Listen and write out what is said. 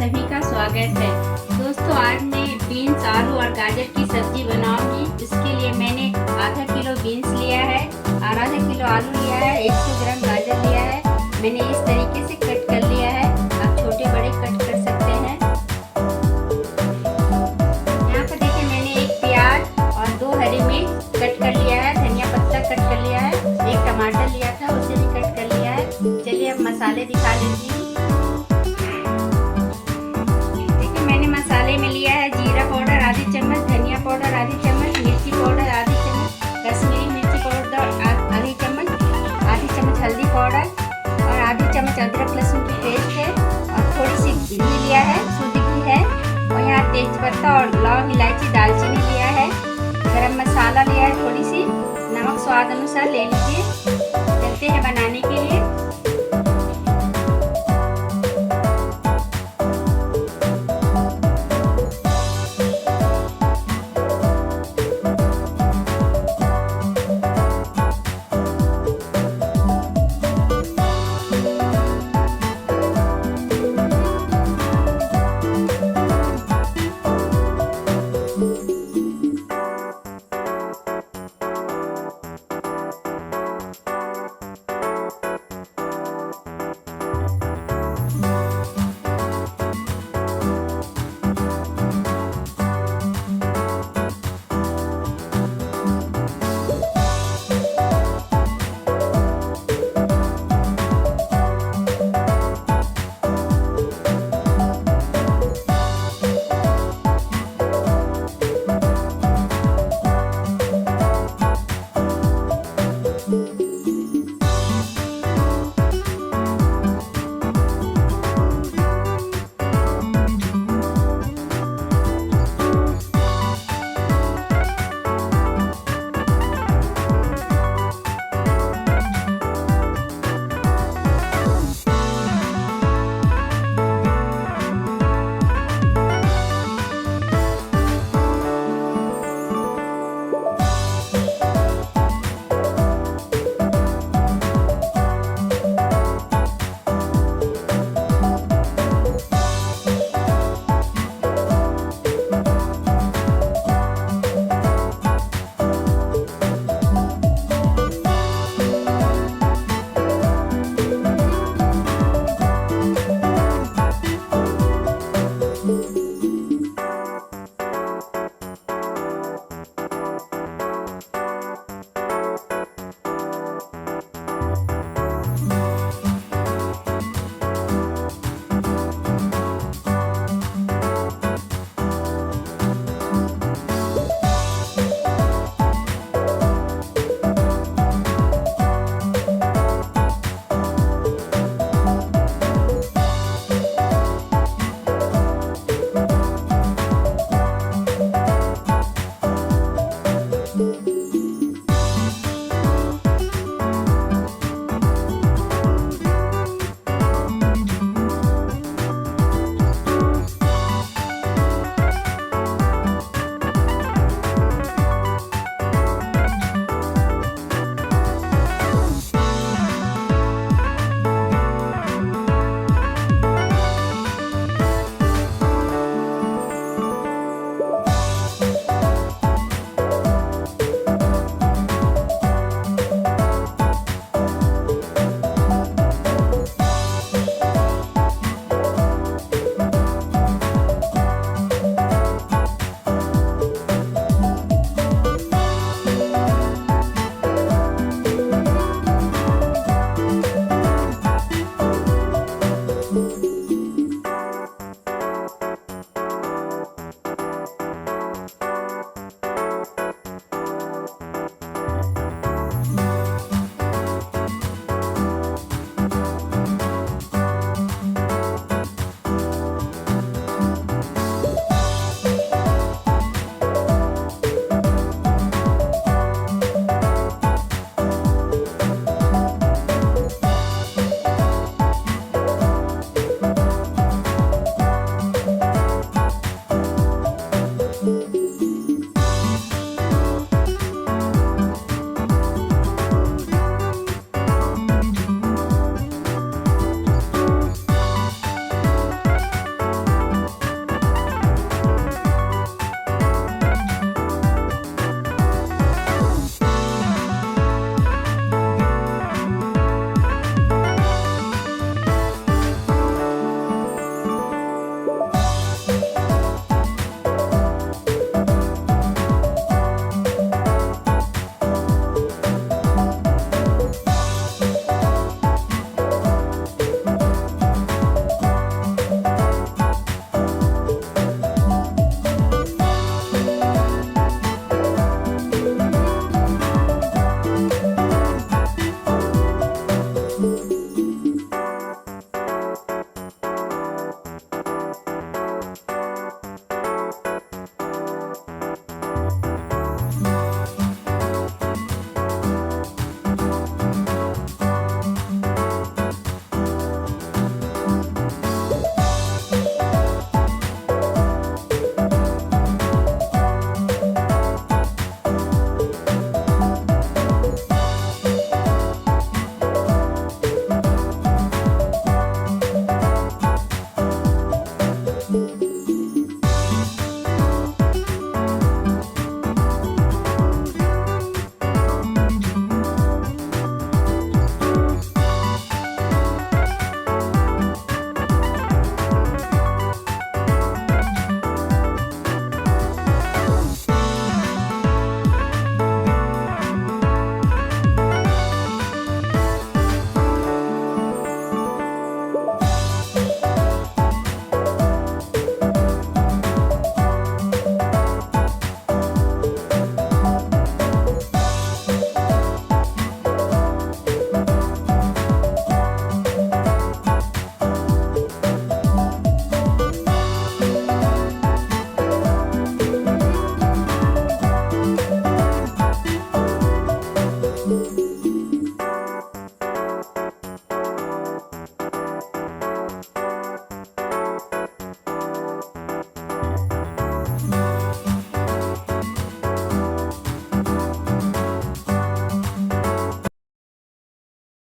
सभी का स्वागत है। दोस्तों, आज मैं बीन्स, आलू और गाजर की सब्जी बनाऊंगी। इसके लिए मैंने आधा किलो बीन्स लिया है और आधा किलो आलू लिया है, 100 ग्राम गाजर लिया है। मैंने इस तरीके से कट कर लिया है। आप छोटे बड़े कट कर सकते हैं। यहाँ पर देखिए, मैंने एक प्याज और 2 हरी मिर्च कट कर लिया है, धनिया पत्ता कट कर लिया है, एक टमाटर लिया था उसे भी कट कर लिया है। चलिए अब मसाले दिखा देती हूँ। मसाले में लिया है जीरा पाउडर आधी चम्मच, धनिया पाउडर आधी चम्मच, मिर्ची पाउडर आधी चम्मच, कश्मीरी मिर्ची पाउडर आधी चम्मच हल्दी पाउडर और आधी चम्मच अदरक लहसुन की पेस्ट है और थोड़ी सी घी लिया है, सूजी घी है। और यहाँ तेजपत्ता और लौंग, इलायची, दालचीनी लिया है। गरम मसाला लिया है, थोड़ी सी नमक स्वाद अनुसार ले लीजिए। चलते हैं बनाने के लिए।